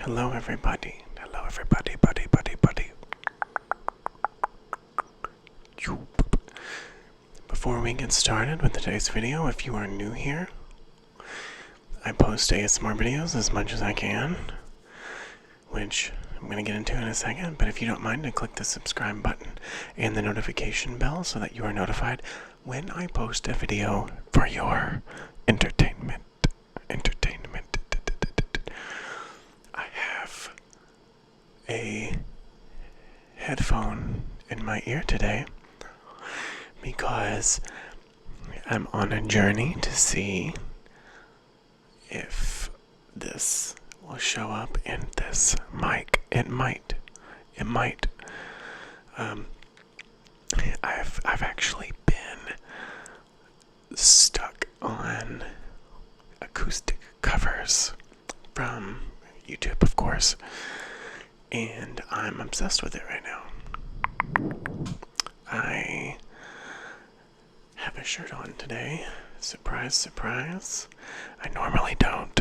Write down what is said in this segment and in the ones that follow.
Hello everybody. Hello everybody, buddy. Before we get started with today's video, if you are new here, I post ASMR videos as much as I can, which I'm going to get into in a second, but if you don't mind to click the subscribe button and the notification bell so that you are notified when I post a video for your entertainment. I have a headphone in my ear today because I'm on a journey to see if this will show up in this mic. It might. I've actually been stuck on acoustic covers from YouTube, of course, and I'm obsessed with it right now. I have a shirt on today. Surprise, surprise. I normally don't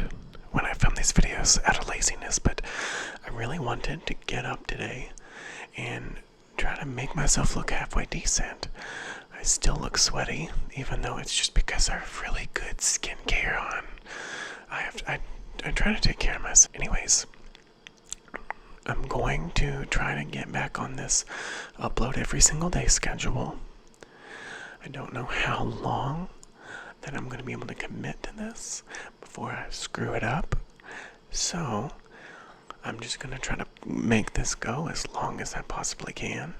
when I film these videos out of laziness, but I really wanted to get up today and try to make myself look halfway decent. I still look sweaty, even though it's just because I have really good skincare on. I try to take care of myself. Anyways, I'm going to try to get back on this upload every single day schedule. I don't know how long that I'm going to be able to commit to this before I screw it up. So I'm just going to try to make this go as long as I possibly can.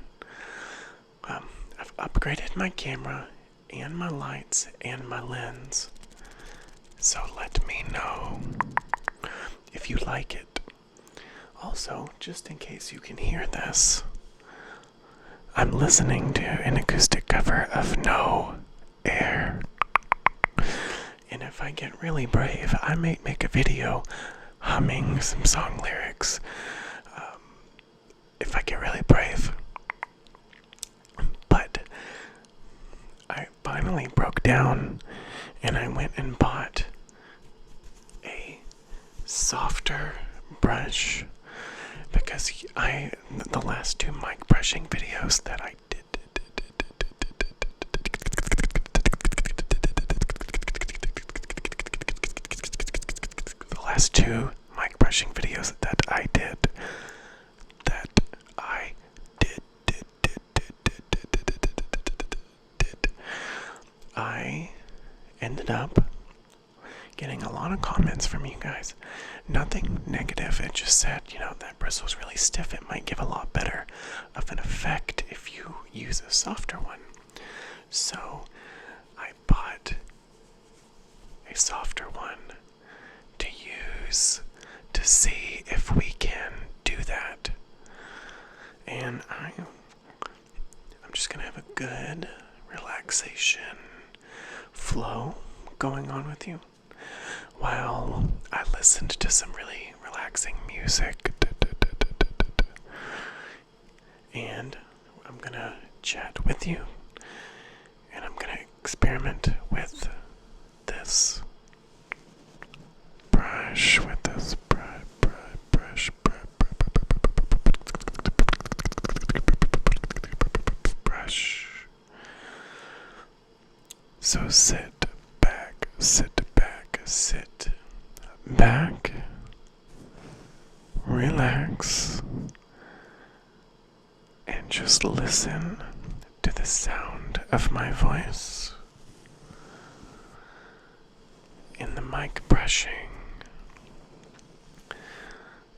I've upgraded my camera and my lights and my lens. So let me know if you like it. Also, just in case you can hear this, I'm listening to an acoustic cover of No Air. And if I get really brave, I might make a video humming some song lyrics. If I get really brave. But I finally broke down and I went and bought a softer brush because the last two mic brushing videos that I did, the last two mic brushing videos that I did, I ended up getting a lot of comments from you guys. Nothing negative, it just said, that bristle's really stiff. It might give a lot better of an effect if you use a softer one. So I bought a softer one to use to see if we can do that. And I'm just gonna have a good relaxation flow going on with you while I listened to some really relaxing music. And I'm gonna chat with you, and I'm gonna experiment with this brush, brush. So sit back, relax, and just listen to the sound of my voice in the mic brushing.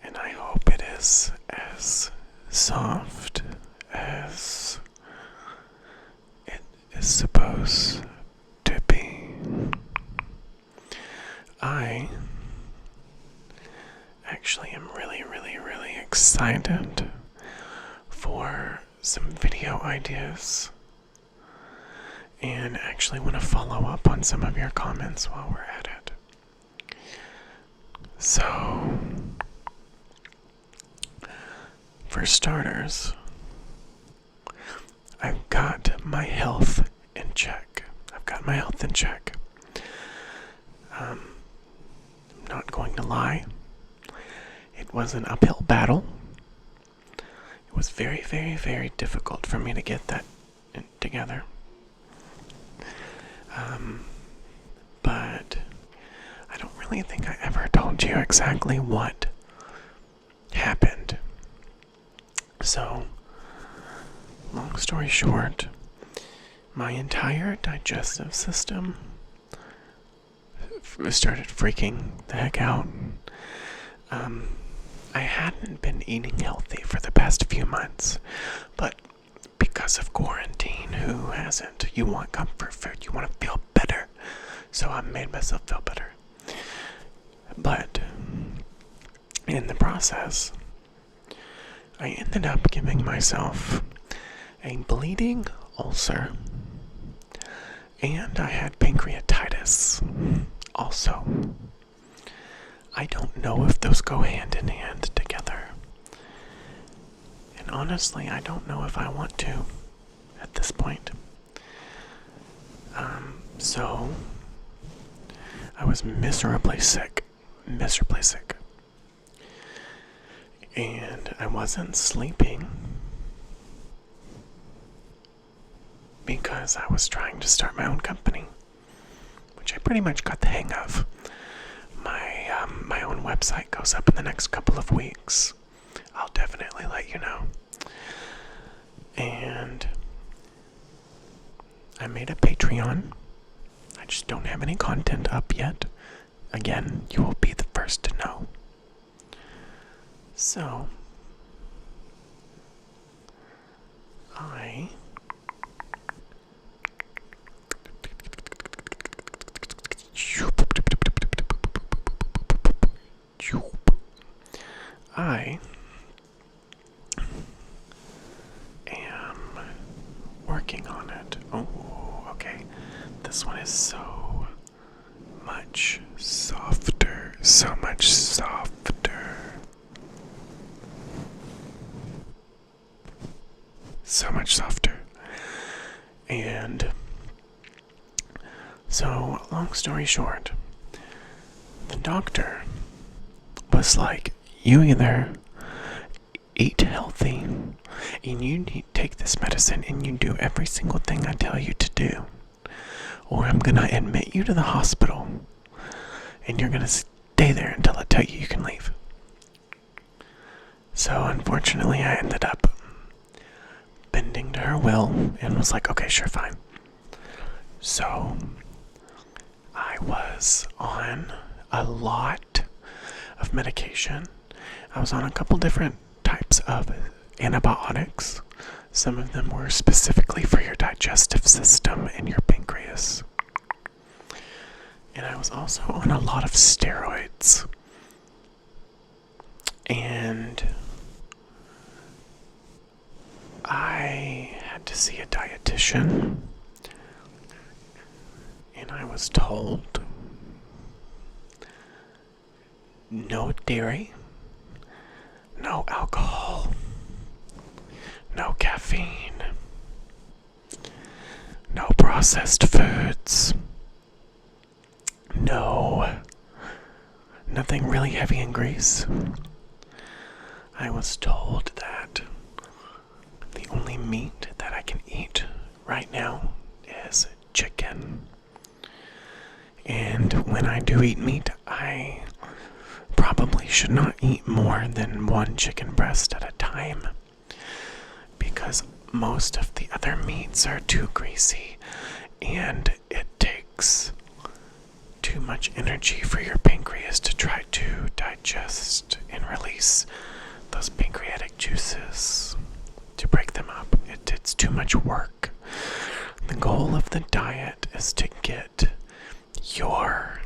And I hope it is as soft as it is supposed to be. I actually am really excited for some video ideas and actually want to follow up on some of your comments while we're at it. So, for starters, I've got my health in check. I'm not going to lie. It was an uphill battle. It was very, very, very difficult for me to get that together. But I don't really think I ever told you exactly what happened. So, long story short, my entire digestive system started freaking the heck out. I hadn't been eating healthy for the past few months, but because of quarantine, who hasn't? You want comfort food, you want to feel better. So I made myself feel better. But in the process, I ended up giving myself a bleeding ulcer, and I had pancreatitis also. I don't know if those go hand in hand together. And honestly, I don't know if I want to at this point. So I was miserably sick. And I wasn't sleeping because I was trying to start my own company, which I pretty much got the hang of. My own website goes up in the next couple of weeks. I'll definitely let you know. And I made a Patreon. I just don't have any content up yet. Again, you will be the first to know. So, I am working on it. Oh, okay. This one is so much softer. So much softer. So much softer. And so, long story short, the doctor was like, you either eat healthy and you need to take this medicine and you do every single thing I tell you to do, or I'm gonna admit you to the hospital and you're gonna stay there until I tell you you can leave. So unfortunately I ended up bending to her will and was like, okay, sure, fine. So I was on a lot of medication. I was on a couple different types of antibiotics. Some of them were specifically for your digestive system and your pancreas. And I was also on a lot of steroids. And I had to see a dietitian. And I was told no dairy, no alcohol, no caffeine, no processed foods, nothing really heavy in grease. I was told that the only meat that I can eat right now is chicken. And when I do eat meat, I probably should not eat more than one chicken breast at a time, because most of the other meats are too greasy and it takes too much energy for your pancreas to try to digest and release those pancreatic juices, to break them up. It's too much work. The goal of the diet is to get your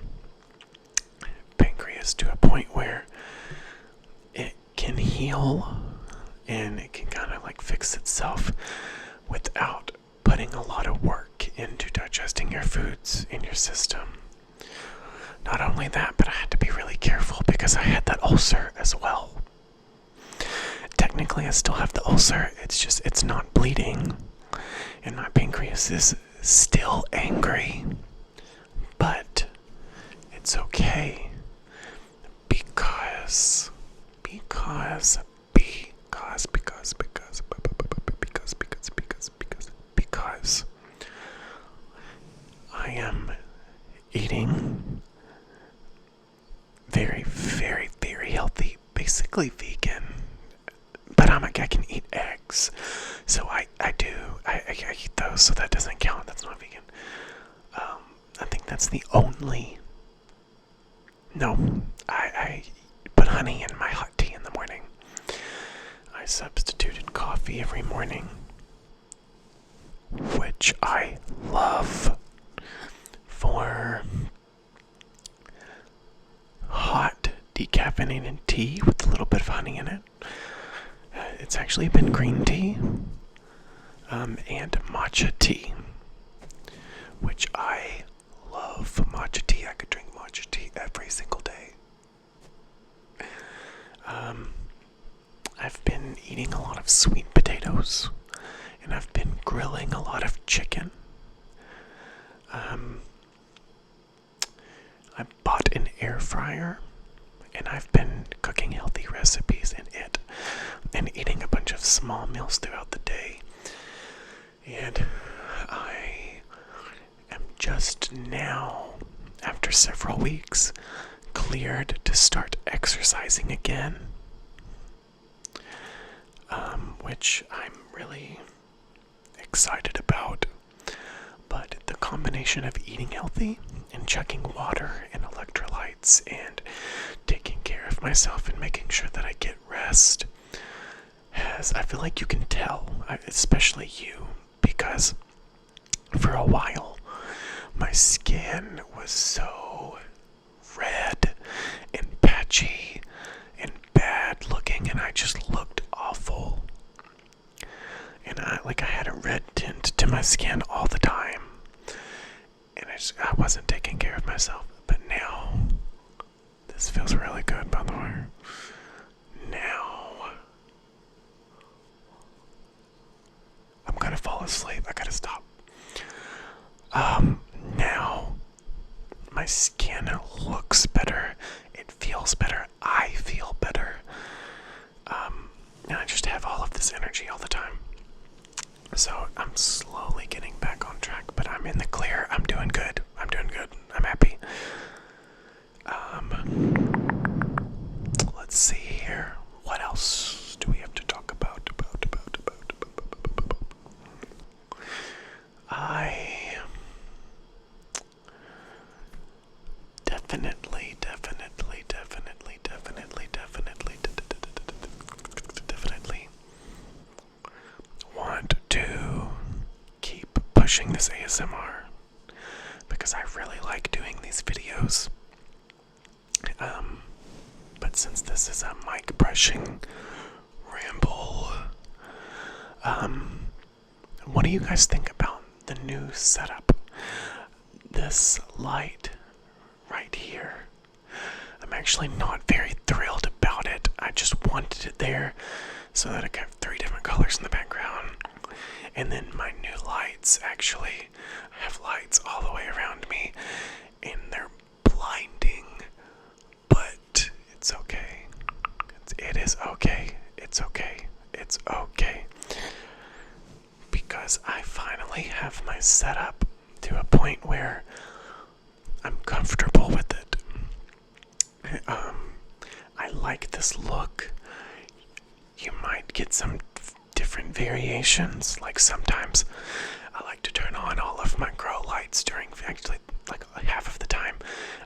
pancreas to a point where it can heal and it can kind of like fix itself without putting a lot of work into digesting your foods in your system. Not only that, but I had to be really careful because I had that ulcer as well. Technically, I still have the ulcer. It's not bleeding. And my pancreas is still angry. But it's okay. Because because I am eating very, very, very healthy, basically vegan. But I can eat eggs, so I eat those, so that doesn't count. That's not vegan. I think that's the only. No, I put honey in my hot tea in the morning. I substituted coffee every morning, which I love, for hot decaffeinated tea with a little bit of honey in it. It's actually been green tea and matcha tea, which I love. Matcha tea. I could drink matcha tea every single day. I've been eating a lot of sweet potatoes, and I've been grilling a lot of chicken. I bought an air fryer, and I've been cooking healthy recipes in it and eating a bunch of small meals throughout the day. And I am just now, after several weeks, cleared to start exercising again, which I'm really excited about. But the combination of eating healthy and chugging water and electrolytes and taking care of myself and making sure that I get rest I feel like you can tell, especially you, because for a while my skin was so red and patchy and bad looking, and I just looked awful. And I had a red tint to my skin all the time, and I wasn't taking care of myself. But now, this feels really good, by the way. Now, I'm gonna fall asleep. I gotta stop. Now, my skin looks better. It feels better. I feel better. And I just have all of this energy all the time. So I'm slowly getting back on track, but I'm in the clear. I'm doing good. I'm happy. Let's see here. What else do we have to talk about? I definitely want to keep pushing this ASMR because I really like doing these videos. But since this is a mic brushing ramble, what do you guys think about the new setup? This light right here. I'm actually not very thrilled about it. I just wanted it there so that I could have 3 different colors in the background. And then my new lights actually have lights all the way around me, and they're blinding, but it's okay. It is okay. It's okay. It's okay. Because I finally have my setup to a point where I'm comfortable with it. I like this look. You might get some different variations. Like sometimes I like to turn on all of my grow lights actually like half of the time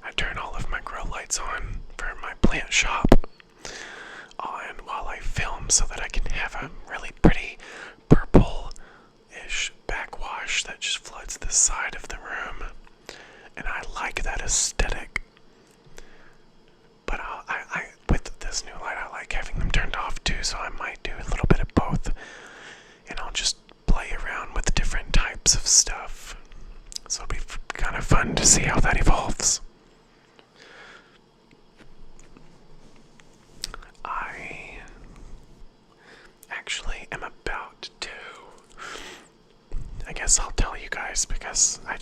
I turn all of my grow lights on for my plant shop on while I film, so that I can have a really pretty purple-ish backwash that just floods the side of the room. And I like that aesthetic. But with this new light, I like having them turned off too, so I might do a little bit of both. And I'll just play around with different types of stuff. So it'll be kind of fun to see how that evolves. I actually am about to, I guess I'll tell you guys because I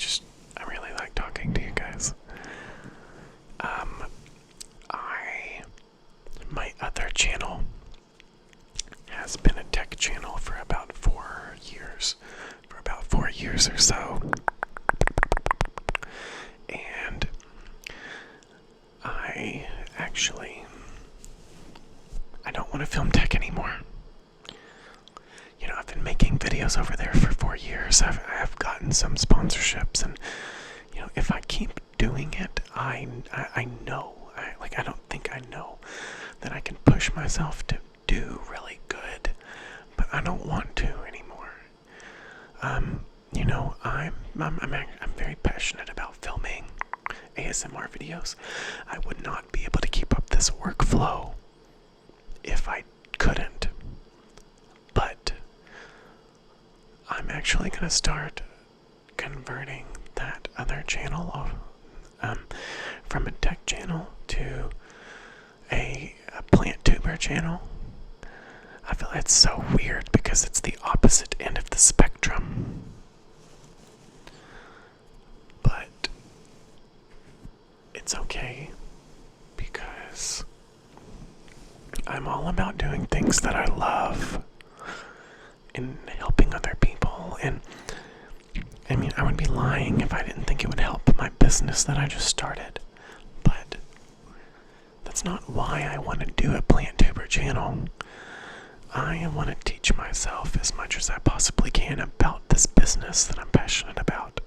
really like talking to you guys. My other channel for about 4 years. For about 4 years or so. And I don't want to film tech anymore. You know, I've been making videos over there for 4 years. I've gotten some sponsorships, and you know, if I keep doing it, I know, I don't think I know that I can push myself to do really good, but I don't want to anymore. You know, I'm very passionate about filming ASMR videos. I would not be able to keep up this workflow if I couldn't. But I'm actually going to start converting that other channel from a tech channel to a plant tuber channel. I feel it's so weird because it's the opposite end of the spectrum. But it's okay because I'm all about doing things that I love and helping other people. And I mean, I would be lying if I didn't think it would help my business that I just started. But that's not why I want to do a plant tuber channel. I want to teach myself as much as I possibly can about this business that I'm passionate about.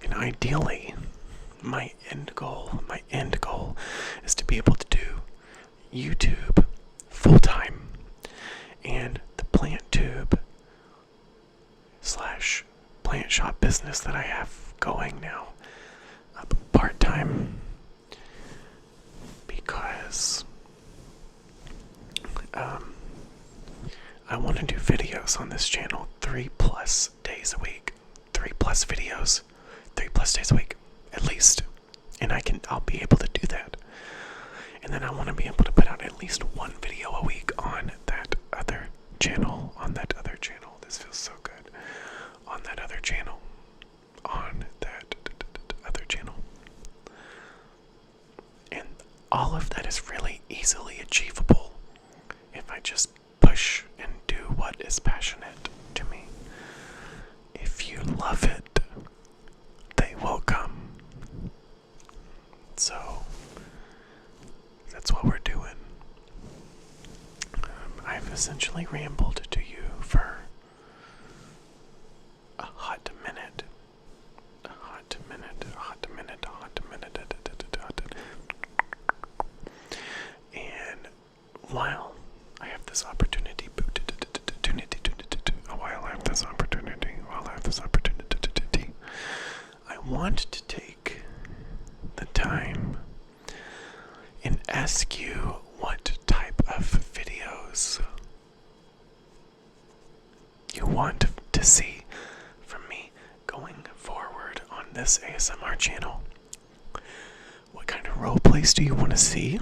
And ideally, my end goal is to be able to do YouTube full-time and the plant tube / plant shop business that I have going now part-time, because I want to do videos on this channel 3+ days a week. 3+ videos, 3+ days a week, at least. And I'll be able to do that. And then I want to be able to put out at least one video a week on that other channel. This feels so good. On that other channel. And all of that is really easily achievable if I just push and do what is passionate to me. If you love it, they will come. So that's what we're doing. I've essentially rambled to you for a hot minute. And while I have this opportunity, I want to take the time and ask you what type of videos you want to see from me going forward on this ASMR channel. What kind of role plays do you want to see?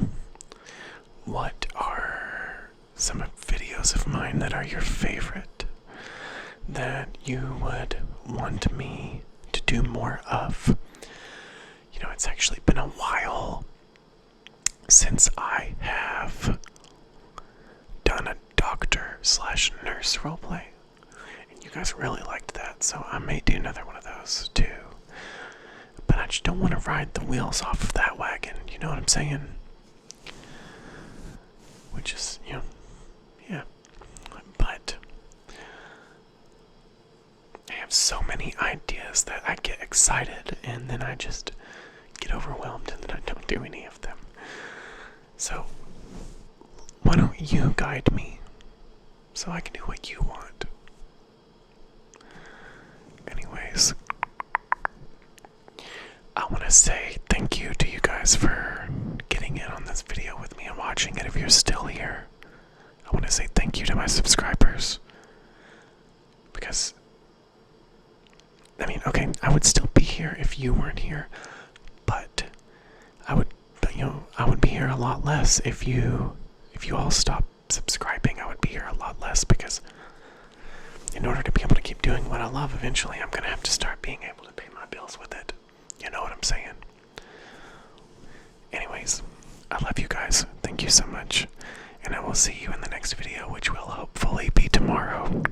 What are some videos of mine that are your favorite that you would want me to do more of? You know, it's actually been a while since I have done a doctor / nurse roleplay, and you guys really liked that, so I may do another one of those too. But I just don't want to ride the wheels off of that wagon, you know what I'm saying? Which is, you know, yeah. But I have so many ideas that I get excited and then I just get overwhelmed and then I don't do any of them. So why don't you guide me so I can do what you want? Anyways, I want to say thank you to you guys for getting in on this video with me and watching it. If you're still here, I want to say thank you to my subscribers, because I mean, okay, I would still be here if you weren't here, but I would be here a lot less if you all stopped subscribing. I would be here a lot less, because in order to be able to keep doing what I love, eventually I'm going to have to start being able to pay my bills with it. You know what I'm saying? Anyways, I love you guys. Thank you so much. And and I will see you in the next video, which will hopefully be tomorrow.